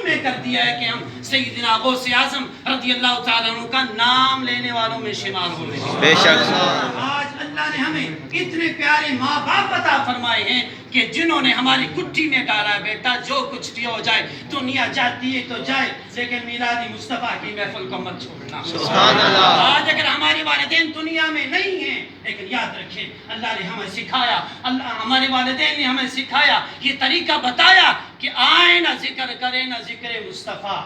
میں کر دیا ہے کہ ہم سیدنا غوث اعظم رضی اللہ تعالیٰ عنہ کا نام لینے والوں میں شمار ہو رہے ہیں۔ بے شک آج اللہ نے ہمیں اتنے پیارے ماں باپ عطا فرمائے ہیں کہ جنہوں نے ہماری کٹھی میں ڈالا، بیٹا جو کچھ بھی ہو جائے دنیا جاتی ہے تو جائے لیکن میلاد مصطفیٰ کی محفل کو مت چھوڑنا۔ سبحان اللہ۔ آج اگر ہمارے والدین دنیا میں نہیں ہیں لیکن یاد رکھیں اللہ نے ہمیں سکھایا، ہمارے والدین نے ہمیں سکھایا، یہ طریقہ بتایا کہ آئے نہ ذکر کرے نہ ذکر مصطفیٰ۔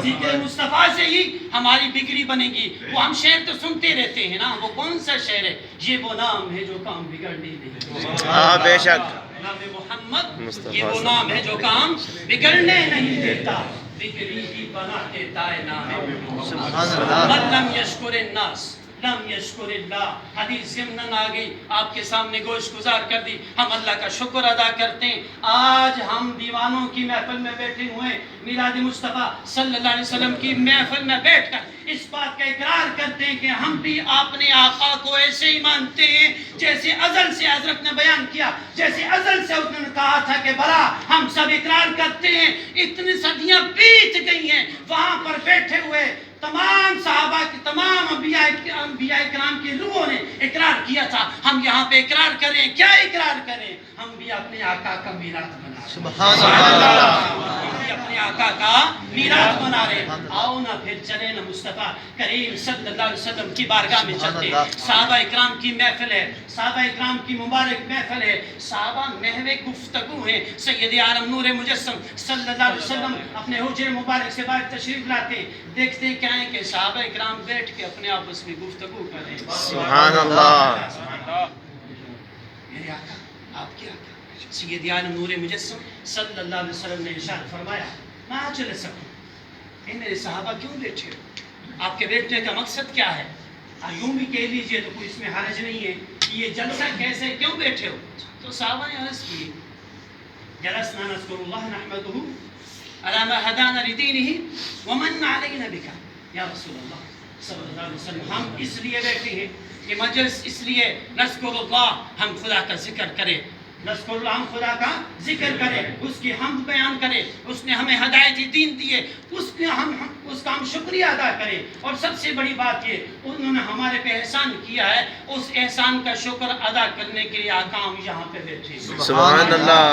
ذکر مصطفیٰ سے ہی ہماری بگڑی بنے گی۔ وہ ہم شعر تو سنتے رہتے ہیں نا، وہ کون سا شعر ہے؟ یہ وہ نام ہے جو کام بگڑنے نہیں، ہاں بے شک نام محمد یہ وہ نام ہے جو کام بگڑنے نہیں دیتا، بگڑی ہی بنا دیتا ہے نام محمد۔ من لم یشکر الناس لم یشکر اللہ۔ حدیث ضمناً آ گئی، آپ کے سامنے گوشت گزار کر دی، ہم اللہ کا شکر ادا کرتے ہیں۔ آج ہم دیوانوں کی محفل میں بیٹھے ہوئے ہیں، میلاد مصطفیٰ صلی اللہ علیہ وسلم کی محفل میں بیٹھ کر اس بات کا اقرار کرتے ہیں کہ ہم بھی اپنے آقا کو ایسے ہی مانتے ہیں جیسے ازل سے حضرت نے بیان کیا، جیسے ازل سے انہوں نے کہا تھا کہ بلا ہم سب اقرار کرتے ہیں۔ اتنی صدیاں بیت گئی ہیں، وہاں پر بیٹھے ہوئے تمام صحابہ کی، تمام انبیاء کرام کی روحوں نے اقرار کیا تھا۔ ہم یہاں پہ اقرار کریں، کیا اقرار کریں؟ ہم بھی اپنے آقا کا میراث بنا رہے ہیں۔ سبحان اللہ۔ ہم بھی اپنے آقا کا میراث بنا رہے ہیں۔ آؤ نہ پھر چلے نہ مصطفیٰ کریم صلی اللہ علیہ وسلم کی بارگاہ میں چلتے ہیں۔ صحابہ اکرام کی محفل ہے، صحابہ اکرام کی مبارک محفل ہے، صحابہ محو گفتگو ہیں۔ سید عالم نور مجسم صلی اللہ علیہ وسلم اپنے حجرے مبارک سے باہر تشریف لاتے ہیں، دیکھتے ہیں کیا ہے کہ صحابہ اکرام بیٹھ کے اپنے آپس میں گفتگو کر رہے ہیں۔ سبحان اللہ۔ میرے آقا، آپ کے آقا سید عالم نور مجسم صلی اللہ علیہ وسلم نے ارشاد فرمایا میں چلے سکوں، اے میرے صحابہ کیوں بیٹھے ہو؟ آپ کے بیٹھنے کا مقصد کیا ہے؟ یوں بھی کہہ لیجئے تو کوئی اس میں حرج نہیں ہے کہ یہ جلسہ کیسے کیوں بیٹھے ہو؟ تو صحابہ نے عرض کی جلسنا نذکر اللہ نحمدہ علی ما ہدانا لدینہ ومن علینا بک یا رسول اللہ صلی اللہ علیہ وسلم۔ ہم اس لیے بیٹھے ہیں کہ مجلس اس لیے نذکر اللہ، ہم خدا کا ذکر کریں، نذکر اللہ ہم خدا کا ذکر کریں، اس کی حمد بیان کریں، اس نے ہمیں ہدایت دین دی ہے، اس کا ہم شکریہ ادا کریں۔ اور سب سے بڑی بات یہ انہوں نے ہمارے پہ احسان کیا ہے، اس احسان کا شکر ادا کرنے کے لیے آقا ہم یہاں پہ بیٹھے ہیں۔ سبحان اللہ۔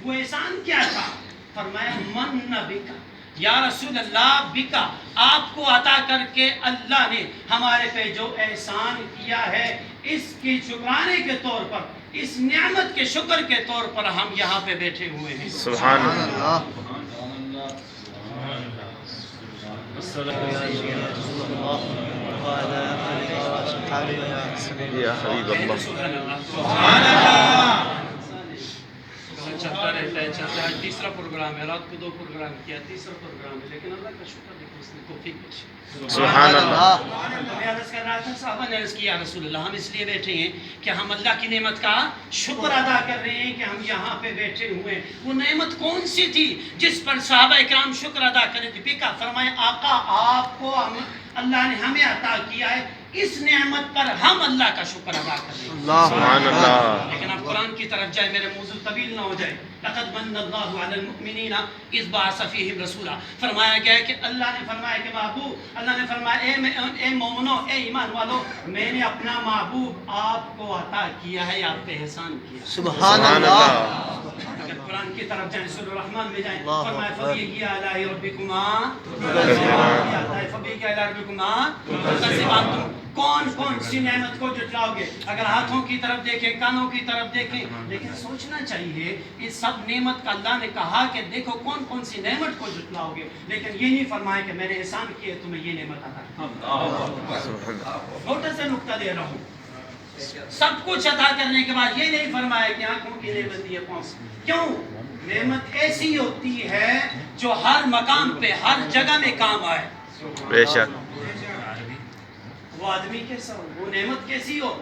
وہ احسان کیا تھا؟ فرمایا من بکا یا رسول اللہ بکا، آپ کو عطا کر کے اللہ نے ہمارے پہ جو احسان کیا ہے اس کے شکرانے کے طور پر، اس نعمت کے شکر کے طور پر ہم یہاں پہ بیٹھے ہوئے ہیں۔ سبحان اللہ۔ یا حبیب اللہ۔ سبحان اللہ۔ چلتا رہتا ہے، چلتا ہے۔ تیسرا پروگرام ہے، رات کو 2 پروگرام کیا، تیسرا پروگرام ہے، لیکن اللہ کا شکر دیکھو اس نے توفیق بخشی۔ سبحان اللہ۔ میں عرض کر رہا تھا، صحابہ نے عرض کیا رسول اللہ ہم اس لیے بیٹھے ہیں کہ ہم اللہ کی نعمت کا شکر ادا کر رہے ہیں کہ ہم یہاں پہ بیٹھے ہوئے ہیں۔ وہ نعمت کون سی تھی جس پر صحابہ اکرام شکر ادا کرے تھے؟ بکا فرمایا آقا آپ کو اللہ نے ہمیں عطا کیا ہے، اس نعمت پر ہم اللہ کا شکر ادا کریں۔ سبحان اللہ۔ لیکن آپ قرآن کی طرف جائے، میرے موضوع طویل نہ ہو جائے۔ لقد من اللہ علی المؤمنین اذ بعث فیہم رسولا، فرمایا گیا ہے کہ اللہ نے فرمایا کہ محبوب، اللہ نے فرمایا اے مومنو، اے ایمان والو، میں نے اپنا محبوب آپ کو عطا کیا ہے، آپ پہ احسان کیا۔ سبحان اللہ۔ اگر قرآن کی طرف جائیں، سورہ الرحمن میں جائیں، فرمایا فَبِأَيِّ آلَاءِ رَبِّكُمَا تُكَذِّبَانِ، تم کون کون سی نعمت کو جھٹلاؤ گے؟ اگر ہاتھوں کی طرف دیکھیں، کانوں کی طرف دیکھیں، لیکن سوچنا چاہیے اس سب نعمت کا اللہ نے کہا کہ دیکھو کون کون سی نعمت کو جھٹلاؤ گے، لیکن یہ نہیں فرمایا کہ میں نے احسان کیا تمہیں یہ نعمت عطا کی۔ چھوٹا سا نقطہ دے رہا ہوں، سب کچھ عطا کرنے کے بعد یہ نہیں فرمایا کہ آنکھوں کی نعمت دی ہے پاس۔ کیوں؟ نعمت ایسی ہوتی ہے جو ہر مقام پہ ہر جگہ میں کام آئے۔ بے شک۔ وہ آدمی کیسا ہو، وہ نعمت کیسی ہو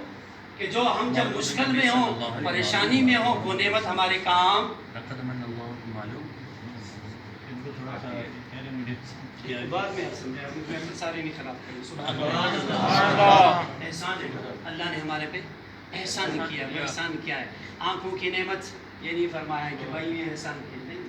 کہ جو ہم جب مشکل میں ہوں، پریشانی میں ہوں، وہ نعمت ہمارے کام بعد میں سارے نہیں خراب کریں۔ سبحان اللہ۔ احسان ہے، اللہ نے ہمارے پہ احسان کیا۔ وہ احسان کیا ہے؟ آنکھوں کی نعمت، یہ نہیں فرمایا کہ بھائی یہ احسان کیا، نہیں،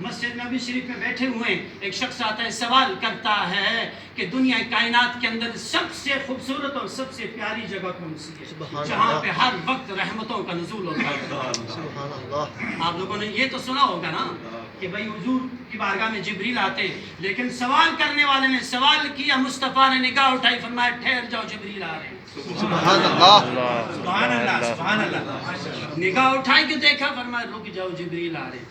مسجد نبی شریف میں بیٹھے ہوئے ہیں، ایک شخص آتا ہے سوال کرتا ہے کہ دنیا کائنات کے اندر سب سے خوبصورت اور سب سے پیاری جگہ کون سی ہے جہاں پہ ہر وقت رحمتوں کا نزول ہوتا ہے؟ سبحان اللہ. آپ لوگوں نے یہ تو سنا ہوگا نا کہ بھائی حضور کی بارگاہ میں جبریل آتے، لیکن سوال کرنے والے نے سوال کیا، مصطفیٰ نے نگاہ اٹھائی، فرمایا ٹھہر جاؤ جبریل آ رہے ہیں. سبحان اللہ. سبحان اللہ سبحان اللہ. نگاہ اٹھائی کہ دیکھا، فرمایا رک جاؤ جبریل آ رہے ہیں.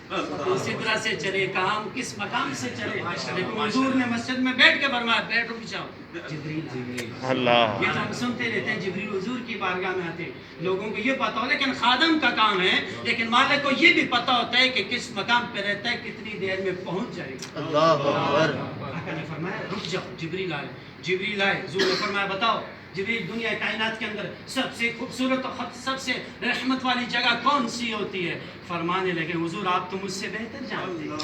اسی طرح سے چلے، کہاں کس مقام سے چلے، لیکن حضور نے مسجد میں بیٹھ کے فرمایا بیٹھ، رک جاؤ جبریل آ رہے ہیں. اللہ. یہ تو ہم سنتے رہتے ہیں جبریل حضور کی بارگاہ میں آتے، لوگوں کو یہ پتا ہو، لیکن خادم کا کام ہے، لیکن مالک کو یہ بھی پتا ہوتا ہے کہ کس مقام پہ رہتا ہے، کتنی دیر میں پہنچ جائے گا. اللہ اکبر. آقا نے فرمایا رک جاؤ جبریل آئے. جبریل آئے، حضور نے فرمایا بتاؤ جبریل دنیا کائنات کے اندر سب سے خوبصورت اور سب سے رحمت والی جگہ کون سی ہوتی ہے؟ فرمانے لگے حضور آپ تو مجھ سے بہتر جانتے ہیں.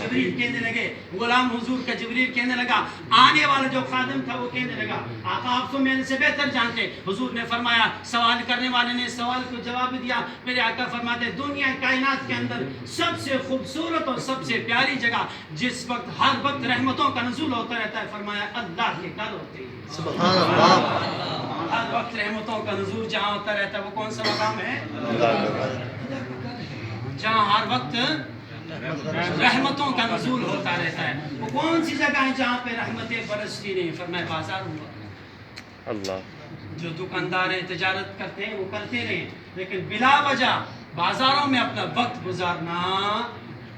جبریل کہنے لگے، غلام حضور کا جبریل کہنے لگا، آنے والا جو خادم تھا وہ کہنے لگا آقا آپ تو میرے سے بہتر جانتے. حضور نے فرمایا، سوال کرنے والے نے سوال کو جواب دیا. میرے آقا فرماتے دنیا کائنات کے اندر سب سے خوبصورت اور سب سے پیاری جگہ جس وقت ہر وقت رحمتوں کا نزول ہوتا رہتا ہے، فرمایا اللہ کے گھر ہوتے ہیں. سبحان اللہ. ہر وقت رحمتوں کا نزول جہاں ہوتا رہتا ہے وہ کون سا مقام ہے؟ جہاں ہر وقت رحمتوں کا نزول ہوتا رہتا ہے وہ کون سی جگہ ہے جہاں پہ رحمتیں برستی نہیں؟ فرمایا بازار ہوا. اللہ. جو دکاندار ہیں تجارت کرتے ہیں وہ کرتے رہیں، لیکن بلا وجہ بازاروں میں اپنا وقت گزارنا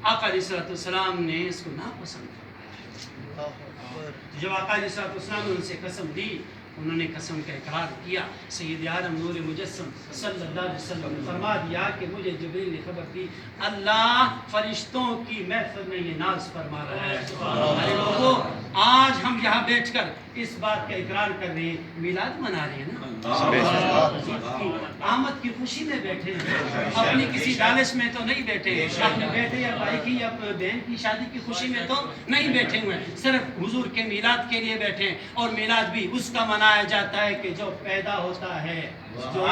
آقا علیہ السلام نے اس کو ناپسند فرمایا. جب آقا علیہ السلام نے ان سے قسم دی، انہوں نے قسم کا اقرار کیا. سید عالم نور مجسم صلی اللہ علیہ وسلم نے فرما دیا کہ مجھے جبریل نے خبر دی اللہ فرشتوں کی محفل میں یہ ناز فرما رہا ہے. ارے لوگوں، آج ہم یہاں بیٹھ کر اس بات کا اقرار کر رہے ہیں، میلاد منا رہے ہیں نا، آمد کی خوشی میں بیٹھے ہیں، اپنی کسی دالش میں تو نہیں بیٹھے ہیں، اپنے بیٹے یا بھائی کی یا بہن کی شادی کی خوشی میں تو نہیں بیٹھے ہوئے ہیں، صرف حضور کے میلاد کے لیے بیٹھے ہیں. اور میلاد بھی اس کا منایا جاتا ہے کہ جو پیدا ہوتا ہے، جو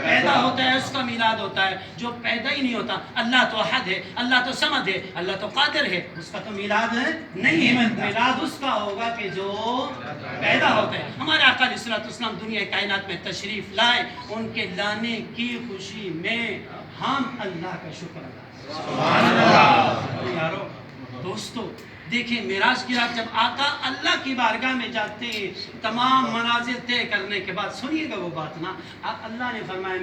پیدا ہوتا ہے اس کا میلاد ہوتا ہے. جو پیدا ہی نہیں ہوتا، اللہ تو احد ہے، اللہ تو صمد ہے، اللہ تو قادر ہے، اس کا تو میلاد نہیں ہے. میلاد اس کا ہوگا کہ جو پیدا ہوتا ہے. ہمارے آقا علیہ السلام دنیا کائنات میں تشریف لائے، ان کے لانے کی خوشی میں ہم اللہ کا شکر ادا کریں. یارو دوستو دیکھیں، معراج کی رات جب آقا اللہ کی بارگاہ میں جاتے ہیں، تمام منازل طے کرنے کے بعد سنیے گا وہ بات نا، اللہ نے فرمایا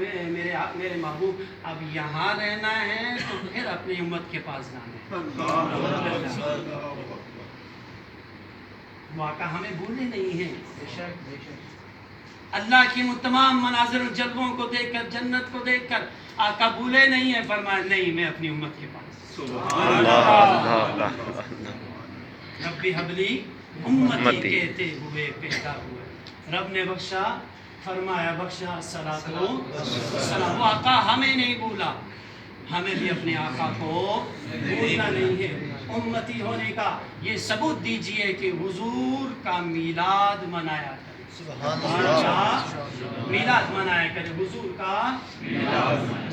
میرے محبوب اب یہاں رہنا ہے تو پھر اپنی امت کے پاس جانا ہے. وہ آقا ہمیں بھولے نہیں ہیں. اللہ کی تمام مناظر و جلووں کو دیکھ کر، جنت کو دیکھ کر آقا بھولے نہیں ہیں، فرمایا نہیں میں اپنی امت کے پاس. ربی حبلی امتی کہتے ہوئے پیدا ہوئے. رب نے بخشا، فرمایا بخشا صلاۃ و سلام. وہ آقا ہمیں نہیں بھولا، ہمیں بھی اپنے آقا کو بھولنا نہیں ہے. امتی ہونے کا یہ ثبوت دیجئے کہ حضور کا میلاد منایا کرے. میلاد منایا کرے، حضور کا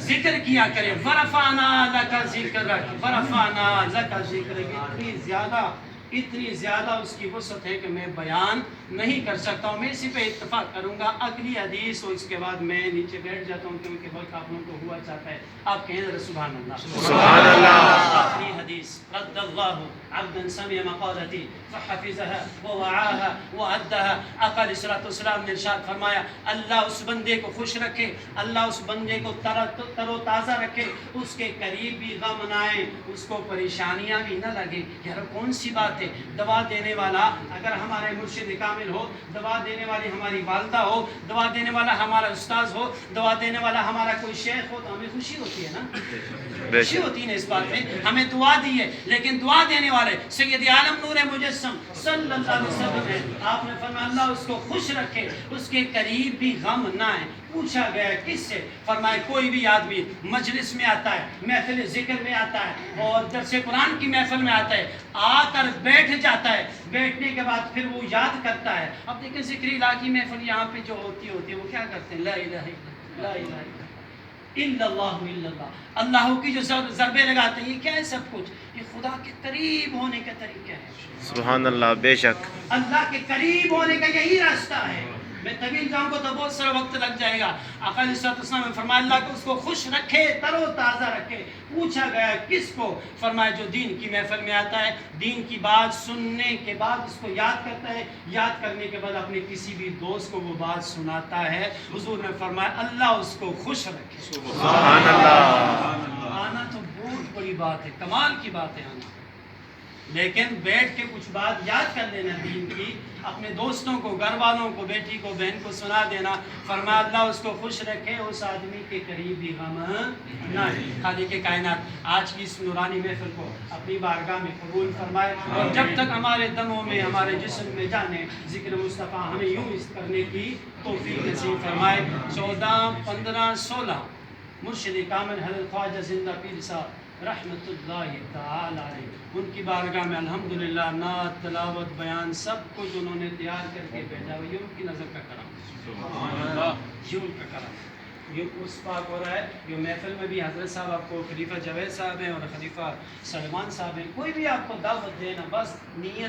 ذکر کیا کرے. ورفعنا لک ذکرک، ورفعنا لک ذکرک. اتنی زیادہ اس کی وسعت ہے کہ میں بیان نہیں کر سکتا ہوں. میں اسی پہ اتفاق کروں گا. اگلی حدیث اور اس کے بعد میں نیچے بیٹھ جاتا ہوں کیونکہ وقت آپ لوگوں کو ہوا چاہتا ہے. آپ کہیں ذرا سبحان اللہ. سبحان اللہ. آخری حدیث، رد اللہ عبدا سمع مقالتی فحفظها ووعاها وعدها. آقا علیہ السلام نے ارشاد فرمایا اللہ اس بندے کو خوش رکھے، اللہ اس بندے کو تر و تازہ رکھے، اس کے قریب بھی غم نہ آئے، اس کو پریشانیاں بھی نہ لگے. یار کون سی بات ہے، دوا دینے والا اگر ہمارے مرشد کامل ہو، دوا دینے والی ہماری والدہ ہو، دوا دینے والا ہمارا استاذ ہو، دوا دینے والا ہمارا کوئی شیخ ہو تو ہمیں خوشی ہوتی ہے نا، خوشی ہوتی ہے اس بات میں. ہمیں دعا دی ہے، لیکن دعا دینے والے سید عالم نور مجسم صلی اللہ علیہ وسلم ہے. آپ نے فرمایا اللہ اس کو خوش رکھے، اس کے قریب بھی غم نہ آئے. پوچھا گیا کس سے؟ فرمایا کوئی بھی آدمی مجلس میں آتا ہے، محفل ذکر میں آتا ہے اور درس قرآن کی محفل میں آتا ہے، آ کر بیٹھ جاتا ہے، بیٹھنے کے بعد پھر وہ یاد کرتا ہے. اب دیکھیں ذکر الہ کی محفل یہاں پہ جو ہوتی ہے وہ کیا کرتے ہیں؟ لا الہ الا اللہ، لا الہ الا اللہ. الا اللہ، اللہ کی جو ضربے لگاتے ہیں، یہ کیا ہے؟ سب کچھ یہ خدا کے قریب ہونے کا طریقہ ہے، سبحان اللہ، بے شک اللہ کے قریب ہونے کا یہی راستہ ہے۔ میں طویل جاؤں گا تو بہت سارا وقت لگ جائے گا۔ آقا علیہ الصلوۃ والسلام نے فرمایا اللہ کو اس کو خوش رکھے، تر و تازہ رکھے۔ پوچھا گیا کس کو؟ فرمایا جو دین کی محفل میں آتا ہے، دین کی بات سننے کے بعد اس کو یاد کرتا ہے، یاد کرنے کے بعد اپنے کسی بھی دوست کو وہ بات سناتا ہے۔ حضور نے فرمایا اللہ اس کو خوش رکھے۔ سبحان اللہ، آنا تو بہت بڑی بات ہے، کمال کی بات ہے آنا، لیکن بیٹھ کے کچھ بات یاد کر لینا دین کی، اپنے دوستوں کو، گھر والوں کو، بیٹی کو، بہن کو سنا دینا۔ فرمایا اللہ اس کو خوش رکھے، اس آدمی کے قریب بھی غم نہ ہے۔ خالق کائنات آج کی اس نورانی محفل کو اپنی بارگاہ میں قبول فرمائے، اور جب تک ہمارے دموں میں، ہمارے جسم میں جانے، ذکر مصطفیٰ ہمیں یوں اس کرنے کی توفیق نصیب فرمائے۔ 14، 15، 16 مرشد کامل حضرت خواجہ زندہ پیر صاحب رحمت اللہ تعالی علیہ، ان کی بارگاہ میں الحمدللہ نعت، تلاوت، بیان سب کچھ انہوں نے تیار کر کے بھیجا ہوئی، یہ ان کی نظر کا کرم، یہ ان کا کرم، یہ اس پاک ہو رہا ہے۔ یہ محفل میں بھی حضرت صاحب آپ کو خلیفہ جاوید صاحب ہیں اور خلیفہ سلمان صاحب ہیں، کوئی بھی آپ کو دعوت دینا، بس نیت